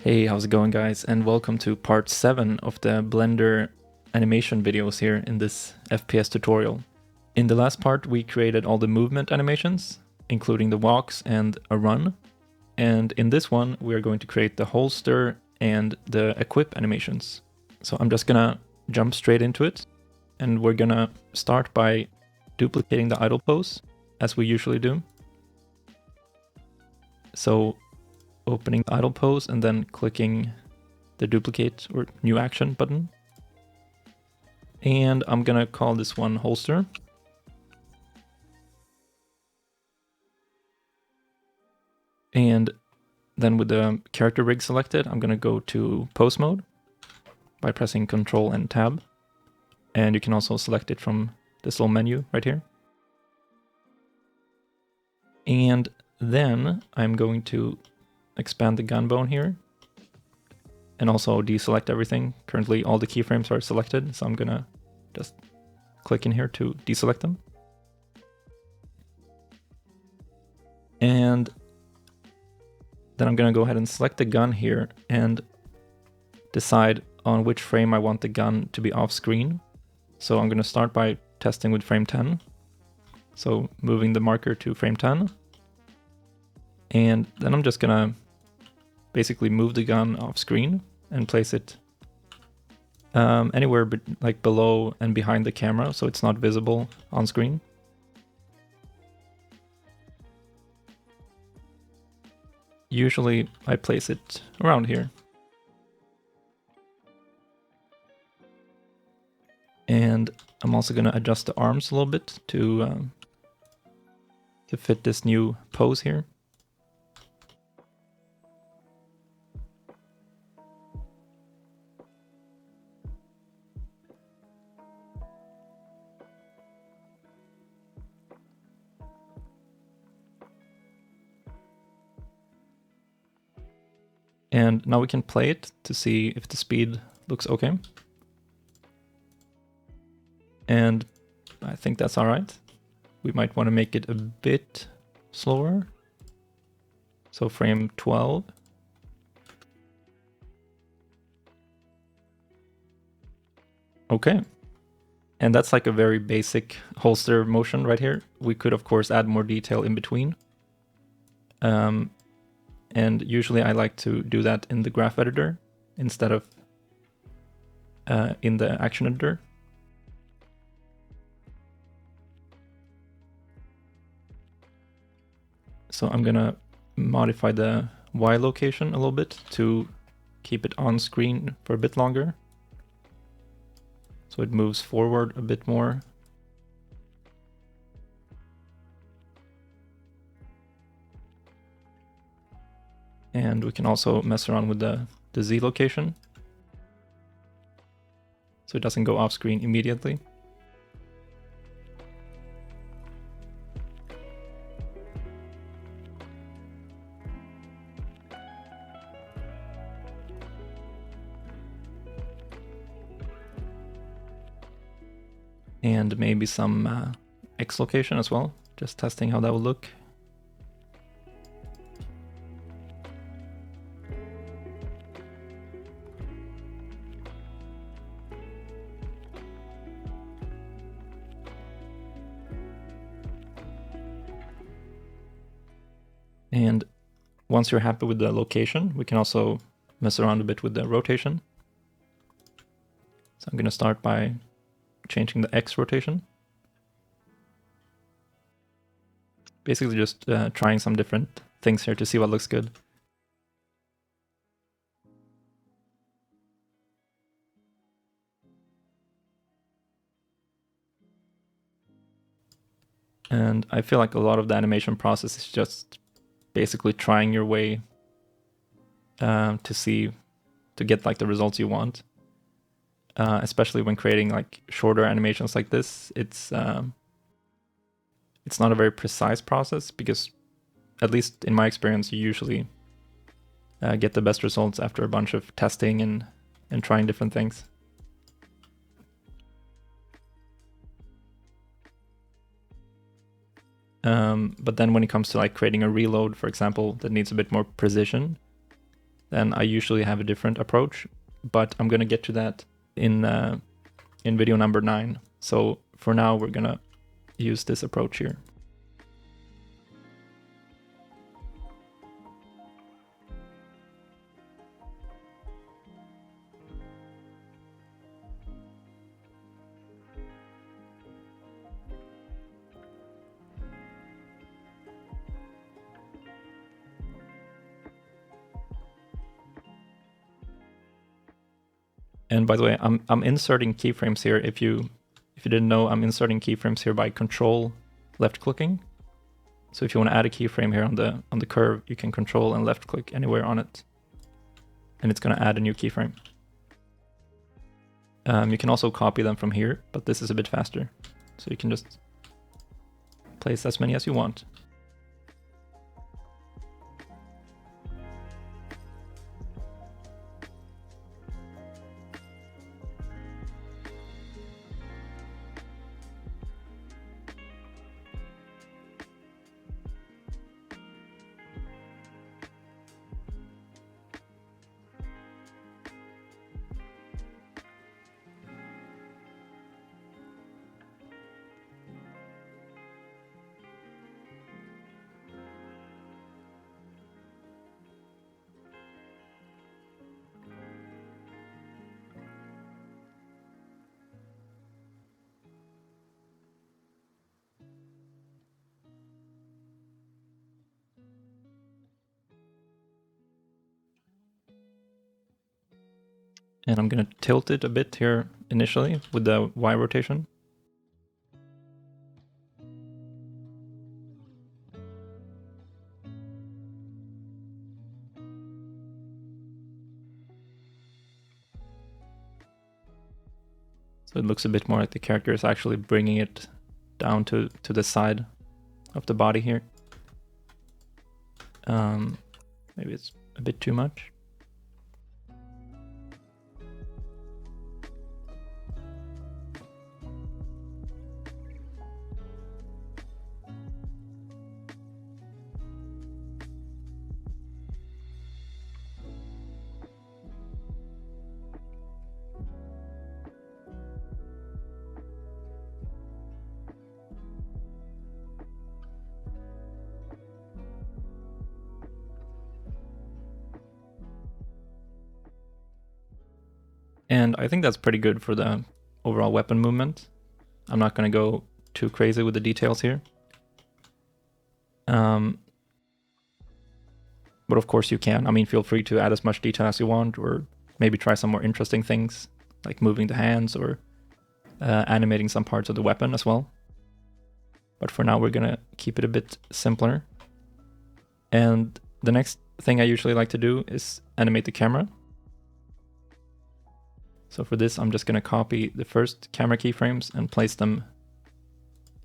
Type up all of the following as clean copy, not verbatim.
Hey, how's it going, guys? And welcome to part 7 of the Blender animation videos here in this FPS tutorial. In the last part, we created all the movement animations, including the walks and a run. And in this one, we're going to create the holster and the equip animations. So I'm just gonna jump straight into it. And we're gonna start by duplicating the idle pose, as we usually do. So opening the idle pose and then clicking the duplicate or new action button. And I'm gonna call this one holster. And then with the character rig selected, I'm gonna go to pose mode by pressing Ctrl and Tab. And you can also select it from this little menu right here. And then I'm going to expand the gun bone here and also deselect everything. Currently all the keyframes are selected, so I'm gonna just click in here to deselect them. And then I'm gonna go ahead and select the gun here and decide on which frame I want the gun to be off screen. So I'm gonna start by testing with frame 10. So moving the marker to frame 10. And then I'm just gonna basically move the gun off screen and place it anywhere like below and behind the camera, so it's not visible on screen. Usually I place it around here. And I'm also going to adjust the arms a little bit to fit this new pose here. And now we can play it to see if the speed looks okay. And I think that's all right. We might want to make it a bit slower. So frame 12. Okay. And that's like a very basic holster motion right here. We could, of course, add more detail in between. And usually I like to do that in the graph editor instead of in the action editor. So I'm gonna modify the Y location a little bit to keep it on screen for a bit longer. So it moves forward a bit more. And we can also mess around with the Z location, so it doesn't go off screen immediately. And maybe some X location as well, just testing how that will look. And once you're happy with the location, we can also mess around a bit with the rotation. So I'm going to start by changing the X rotation. Basically just trying some different things here to see what looks good. And I feel like a lot of the animation process is just basically trying your way to get like the results you want. Especially when creating like shorter animations like this, it's not a very precise process because, at least in my experience, you usually get the best results after a bunch of testing and trying different things. But then when it comes to like creating a reload, for example, that needs a bit more precision, then I usually have a different approach, but I'm gonna get to that in video number 9. So for now, we're gonna use this approach here. And by the way, I'm inserting keyframes here. If you didn't know, I'm inserting keyframes here by control left clicking. So if you want to add a keyframe here on the curve, you can control and left click anywhere on it, and it's going to add a new keyframe. You can also copy them from here, but this is a bit faster. So you can just place as many as you want. And I'm going to tilt it a bit here initially with the Y rotation. So it looks a bit more like the character is actually bringing it down to the side of the body here. Maybe it's a bit too much. And I think that's pretty good for the overall weapon movement. I'm not going to go too crazy with the details here. But of course you can. I mean, feel free to add as much detail as you want, or maybe try some more interesting things, like moving the hands or animating some parts of the weapon as well. But for now, we're going to keep it a bit simpler. And the next thing I usually like to do is animate the camera. So for this, I'm just going to copy the first camera keyframes and place them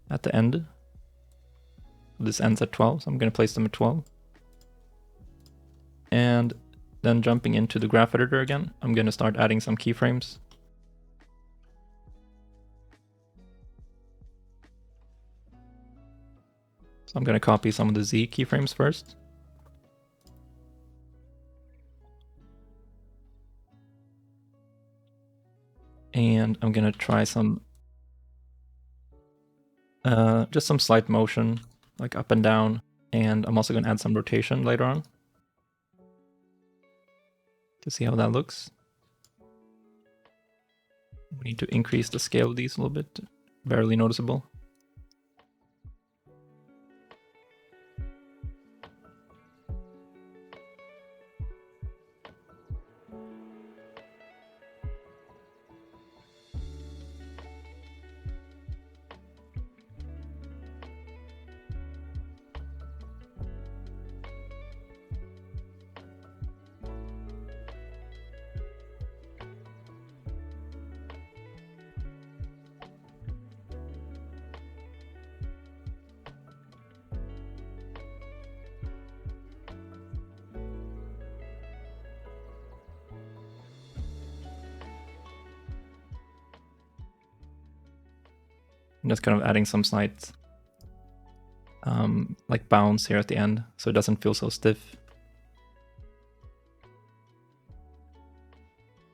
at the end. This ends at 12, so I'm going to place them at 12. And then jumping into the graph editor again, I'm going to start adding some keyframes. So I'm going to copy some of the Z keyframes first. And I'm going to try some, just some slight motion, like up and down. And I'm also going to add some rotation later on to see how that looks. We need to increase the scale of these a little bit, barely noticeable. I'm just kind of adding some slight like bounce here at the end, so it doesn't feel so stiff.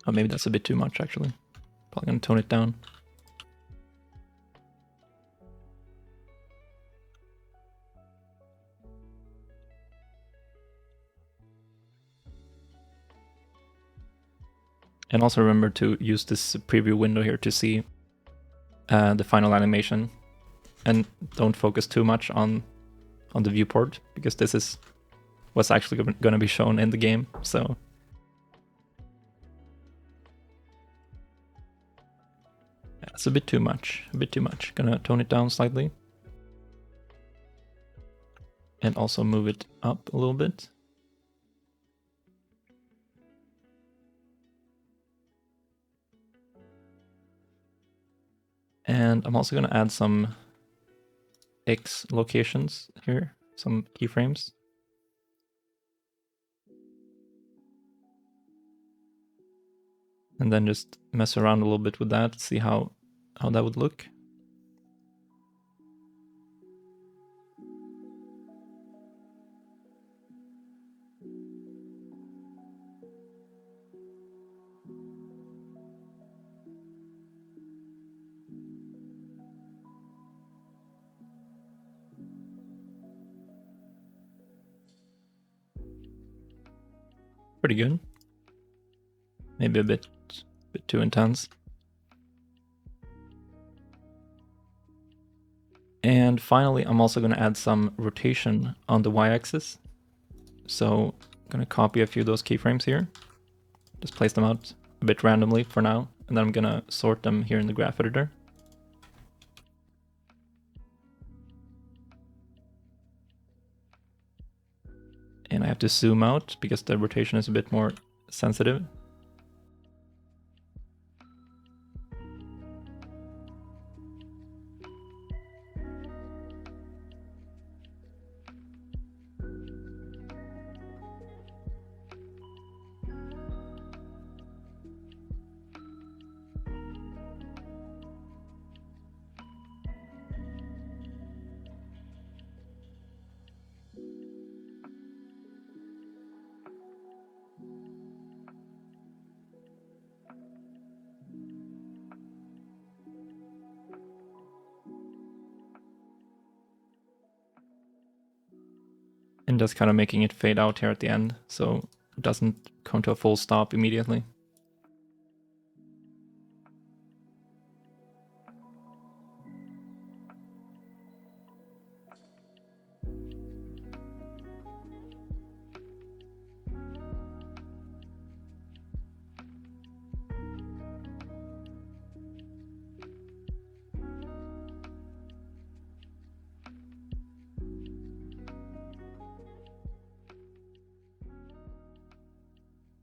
Oh, maybe that's a bit too much actually. Probably gonna tone it down. And also remember to use this preview window here to see the final animation. And don't focus too much on the viewport, because this is what's actually going to be shown in the game. So yeah, it's a bit too much, Gonna tone it down slightly. And also move it up a little bit. And I'm also going to add some X locations here, some keyframes. And then just mess around a little bit with that, see how that would look. Pretty good. Maybe a bit too intense. And finally, I'm also going to add some rotation on the y-axis. So I'm going to copy a few of those keyframes here. Just place them out a bit randomly for now. And then I'm going to sort them here in the graph editor. And I have to zoom out because the rotation is a bit more sensitive. And just kind of making it fade out here at the end, so it doesn't come to a full stop immediately.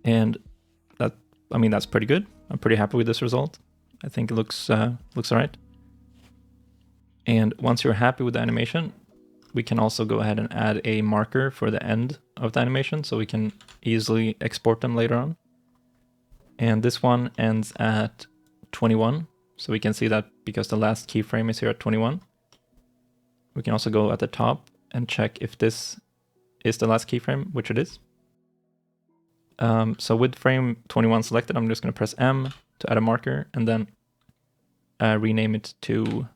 And that, I mean, that's pretty good. I'm pretty happy with this result. I think it looks all right. And once you're happy with the animation, we can also go ahead and add a marker for the end of the animation so we can easily export them later on. And this one ends at 21. So we can see that because the last keyframe is here at 21. We can also go at the top and check if this is the last keyframe, which it is. So with frame 21 selected, I'm just going to press M to add a marker and then rename it to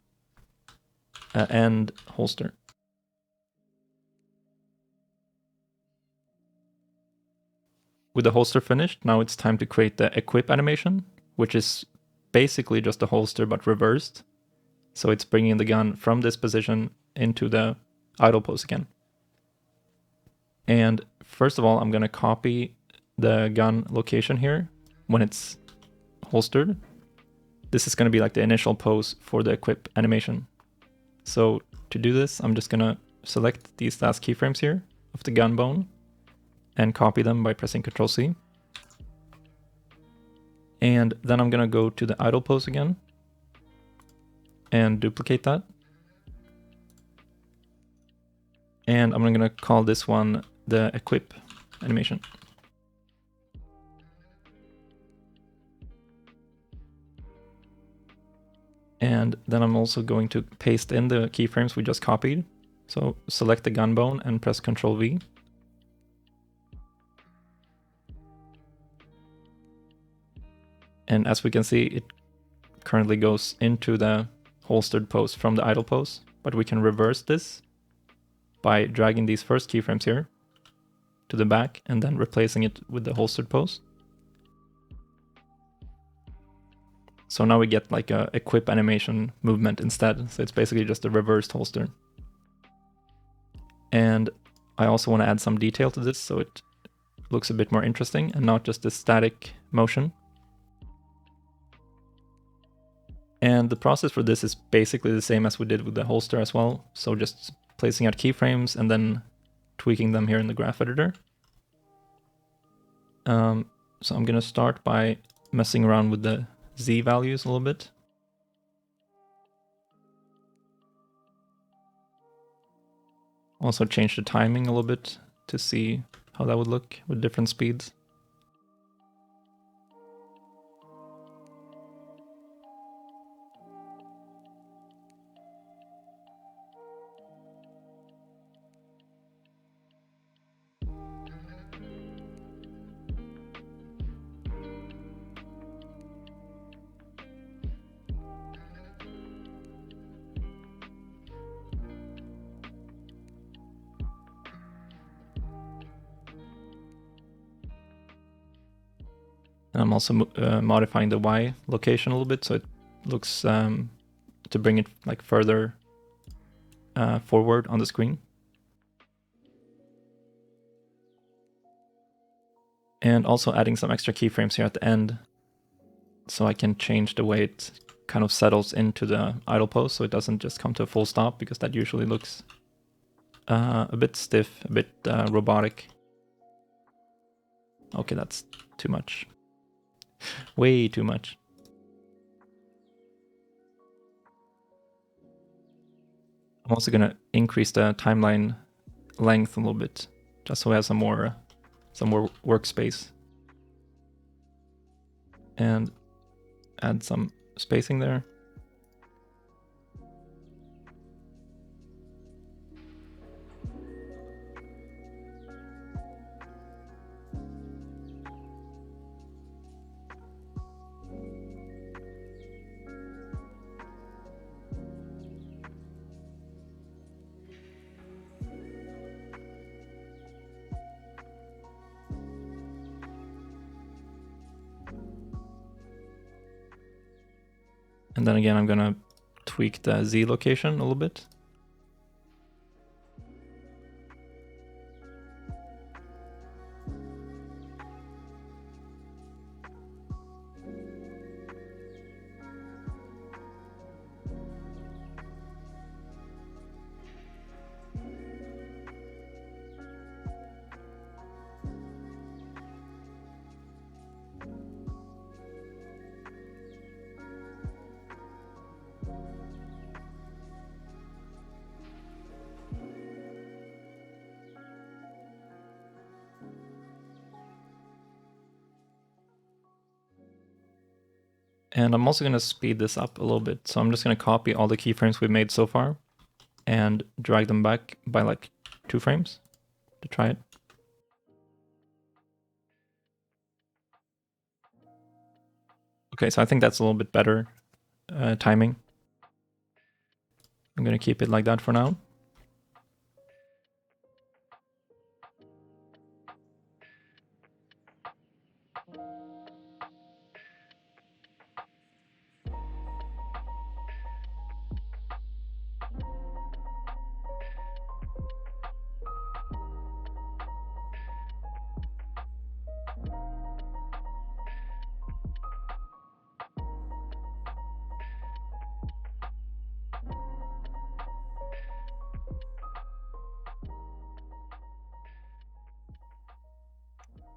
end holster. With the holster finished, now it's time to create the equip animation, which is basically just a holster but reversed. So it's bringing the gun from this position into the idle pose again. And first of all, I'm going to copy the gun location here when it's holstered. This is going to be like the initial pose for the equip animation. So to do this, I'm just going to select these last keyframes here of the gun bone and copy them by pressing Ctrl+C. And then I'm going to go to the idle pose again and duplicate that. And I'm going to call this one the equip animation. And then I'm also going to paste in the keyframes we just copied. So select the gun bone and press Ctrl+V. And as we can see, it currently goes into the holstered pose from the idle pose, but we can reverse this by dragging these first keyframes here to the back and then replacing it with the holstered pose. So now we get like a equip animation movement instead. So it's basically just a reversed holster. And I also want to add some detail to this so it looks a bit more interesting and not just a static motion. And the process for this is basically the same as we did with the holster as well. So just placing out keyframes and then tweaking them here in the graph editor. So I'm going to start by messing around with the Z values a little bit. Also change the timing a little bit to see how that would look with different speeds. And I'm also modifying the Y location a little bit so it looks to bring it like further forward on the screen. And also adding some extra keyframes here at the end so I can change the way it kind of settles into the idle pose so it doesn't just come to a full stop, because that usually looks a bit stiff, a bit robotic. Okay, that's too much. Way too much. I'm also gonna increase the timeline length a little bit, just so we have some more workspace. And add some spacing there. And then again, I'm gonna tweak the Z location a little bit. And I'm also going to speed this up a little bit. So I'm just going to copy all the keyframes we've made so far and drag them back by like 2 frames to try it. Okay, so I think that's a little bit better timing. I'm going to keep it like that for now.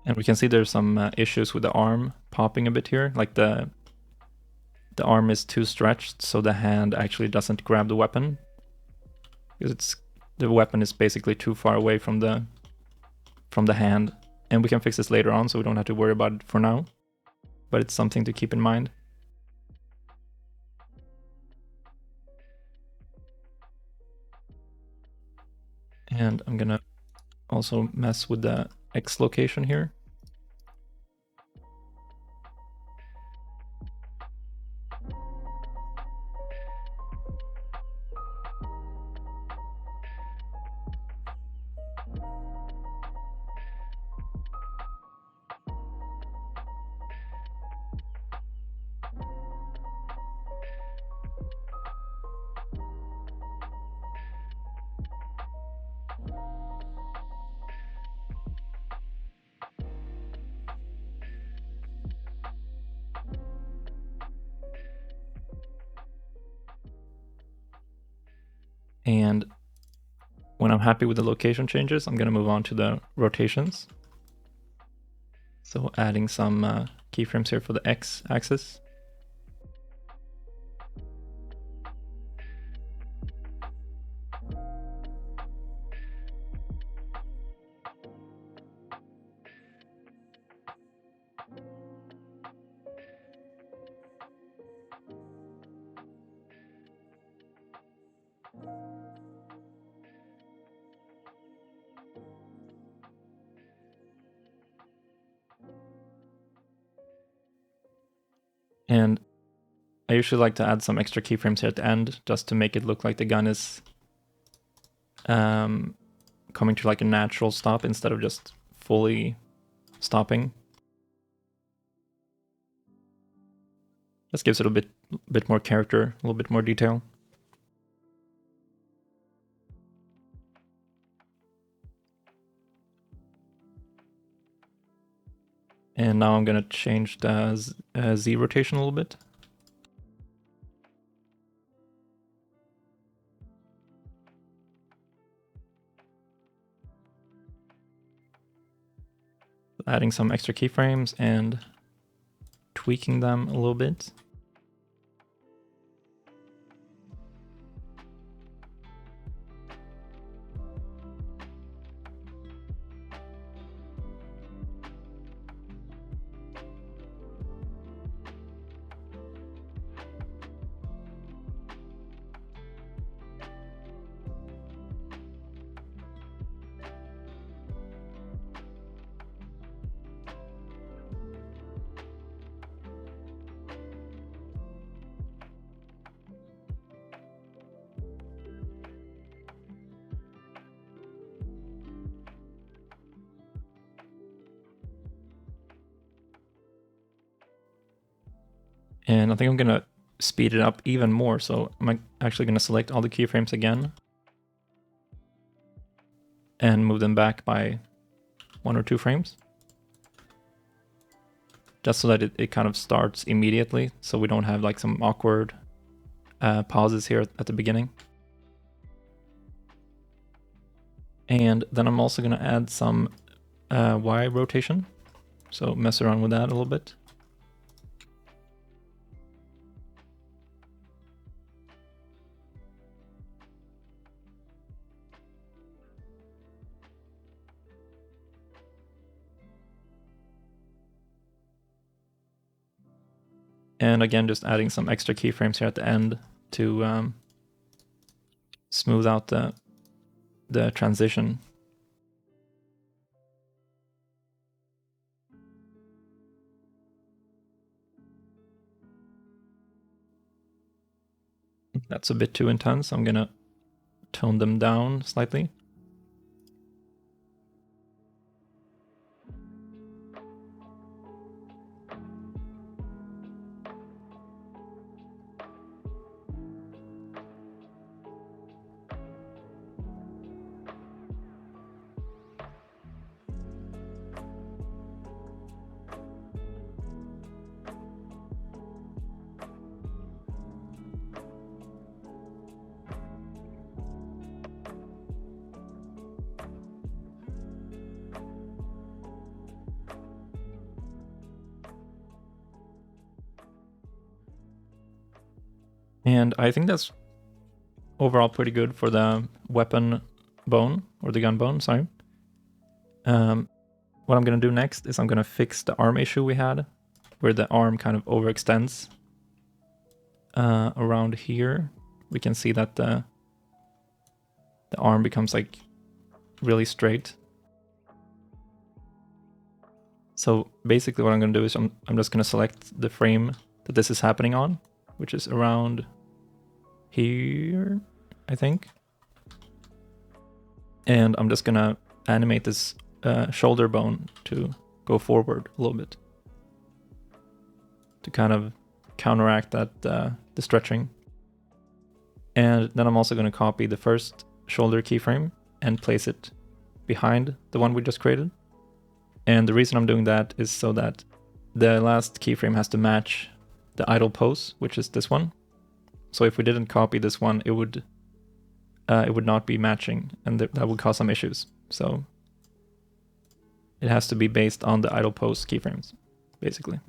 And we can see there's some issues with the arm popping a bit here, like the arm is too stretched, so the hand actually doesn't grab the weapon, because the weapon is basically too far away from the hand. And we can fix this later on, so we don't have to worry about it for now, but it's something to keep in mind. And I'm gonna also mess with the X location here. And when I'm happy with the location changes, I'm going to move on to the rotations. So adding some keyframes here for the X axis. And I usually like to add some extra keyframes here at the end, just to make it look like the gun is coming to like a natural stop instead of just fully stopping. This gives it a bit more character, a little bit more detail. And now I'm going to change the Z rotation a little bit. Adding some extra keyframes and tweaking them a little bit. And I think I'm gonna speed it up even more. So I'm actually gonna select all the keyframes again and move them back by 1 or 2 frames. Just so that it kind of starts immediately, so we don't have like some awkward pauses here at the beginning. And then I'm also gonna add some Y rotation. So mess around with that a little bit. And again, just adding some extra keyframes here at the end to smooth out the transition. That's a bit too intense. I'm gonna tone them down slightly. And I think that's overall pretty good for the weapon bone, or the gun bone, sorry. What I'm gonna do next is I'm gonna fix the arm issue we had, where the arm kind of overextends around here. We can see that the arm becomes like really straight. So basically what I'm gonna do is I'm just gonna select the frame that this is happening on, which is around here, I think. And I'm just gonna animate this shoulder bone to go forward a little bit to kind of counteract that the stretching. And then I'm also gonna copy the first shoulder keyframe and place it behind the one we just created. And the reason I'm doing that is so that the last keyframe has to match the idle pose, which is this one. So if we didn't copy this one, it would it would not be matching, and that would cause some issues. So it has to be based on the idle pose keyframes, basically.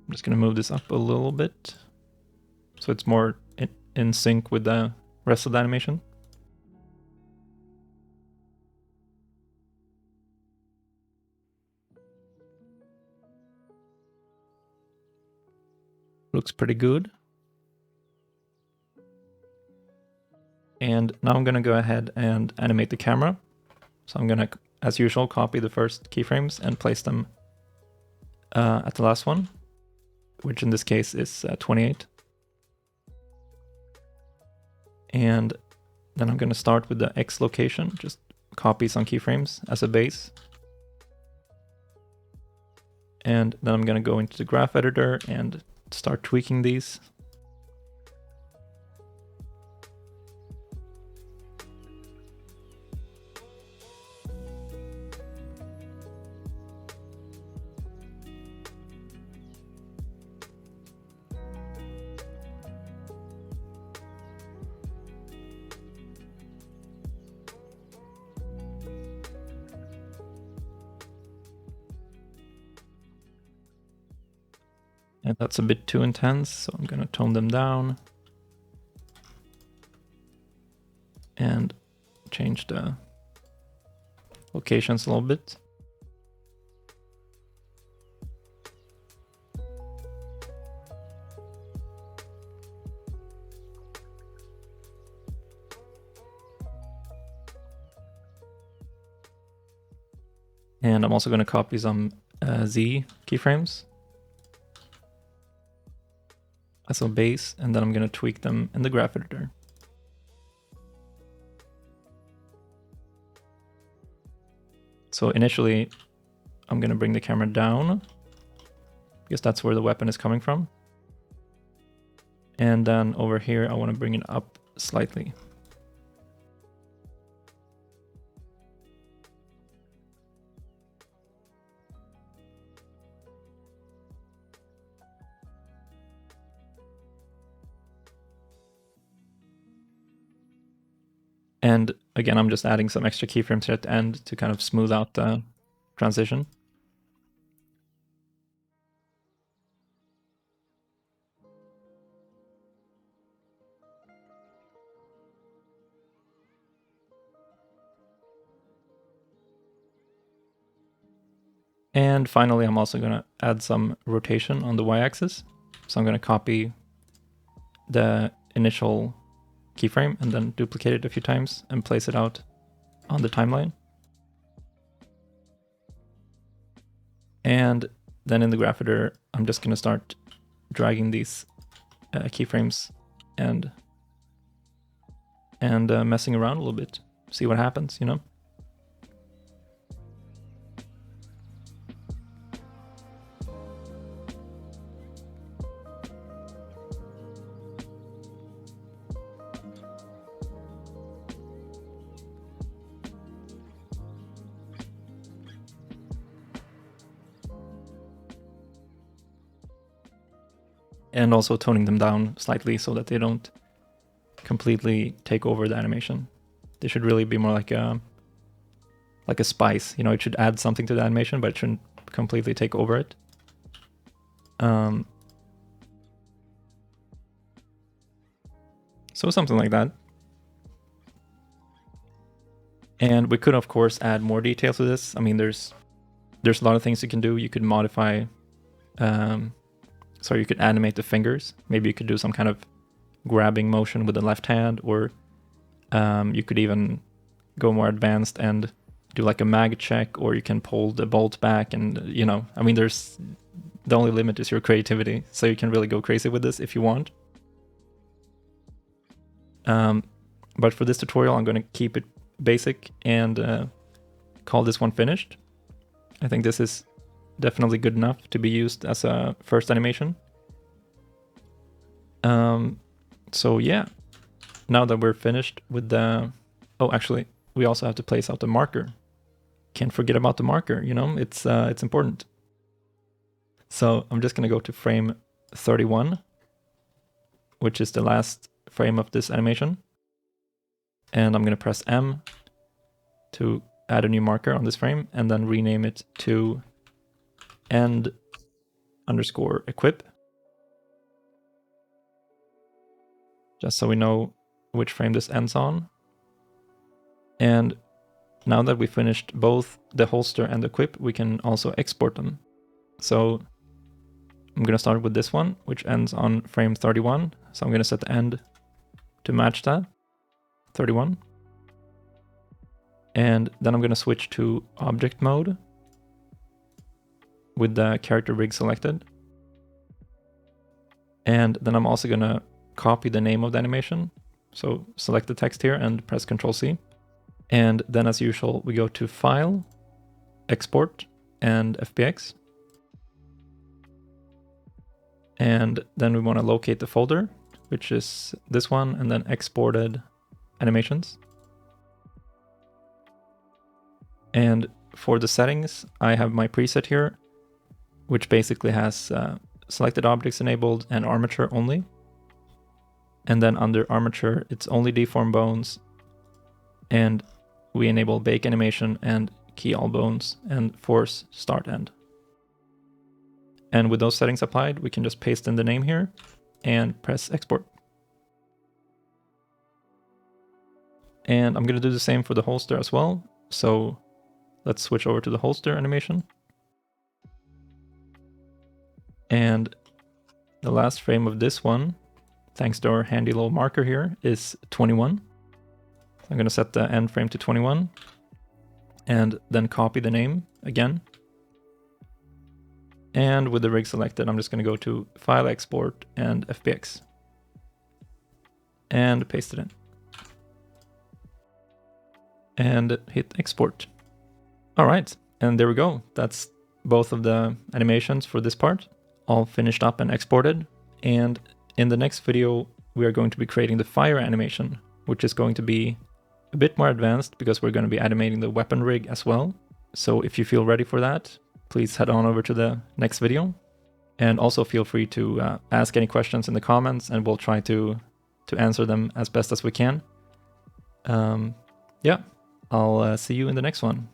I'm just going to move this up a little bit so it's more in sync with the rest of the animation. Looks pretty good. And now I'm going to go ahead and animate the camera. So I'm going to, as usual, copy the first keyframes and place them at the last one, which in this case is 28. And then I'm going to start with the X location, just copy some keyframes as a base. And then I'm going to go into the graph editor and start tweaking these. And that's a bit too intense, so I'm going to tone them down and change the locations a little bit. And I'm also going to copy some Z keyframes as a base, and then I'm going to tweak them in the graph editor. So initially, I'm going to bring the camera down, because that's where the weapon is coming from. And then over here, I want to bring it up slightly. And again, I'm just adding some extra keyframes here at the end to kind of smooth out the transition. And finally, I'm also going to add some rotation on the y-axis. So I'm going to copy the initial keyframe and then duplicate it a few times and place it out on the timeline. And then in the graph editor, I'm just going to start dragging these keyframes and messing around a little bit, see what happens, you know? And also toning them down slightly so that they don't completely take over the animation. They should really be more like a spice. You know, it should add something to the animation, but it shouldn't completely take over it. So something like that. And we could, of course, add more detail to this. I mean, there's a lot of things you can do. You could modify, so you could animate the fingers. Maybe you could do some kind of grabbing motion with the left hand, or you could even go more advanced and do like a mag check, or you can pull the bolt back, and you know, I mean, the only limit is your creativity, so you can really go crazy with this if you want. But for this tutorial, I'm going to keep it basic and call this one finished. I think this is definitely good enough to be used as a first animation. So yeah, now that we're finished with the... Oh, actually, we also have to place out the marker. Can't forget about the marker, you know, it's important. So I'm just going to go to frame 31, which is the last frame of this animation. And I'm going to press M to add a new marker on this frame and then rename it to end_equip. Just so we know which frame this ends on. And now that we finished both the holster and the equip, we can also export them. So I'm going to start with this one, which ends on frame 31. So I'm going to set the end to match that, 31. And then I'm going to switch to object mode with the character rig selected. And then I'm also going to copy the name of the animation. So select the text here and press Ctrl+C. And then as usual, we go to File, Export, and FBX. And then we want to locate the folder, which is this one, and then exported animations. And for the settings, I have my preset here, which basically has selected objects enabled and armature only. And then under armature, it's only deform bones, and we enable bake animation and key all bones and force start end. And with those settings applied, we can just paste in the name here and press export. And I'm going to do the same for the holster as well. So let's switch over to the holster animation. And the last frame of this one, thanks to our handy little marker here, is 21. So I'm going to set the end frame to 21 and then copy the name again. And with the rig selected, I'm just going to go to File, Export, and FBX. And paste it in. And hit Export. All right, and there we go. That's both of the animations for this part, all finished up and exported. And in the next video, we are going to be creating the fire animation, which is going to be a bit more advanced because we're going to be animating the weapon rig as well. So if you feel ready for that, please head on over to the next video. And also feel free to ask any questions in the comments, and we'll try to answer them as best as we can. Yeah, I'll see you in the next one.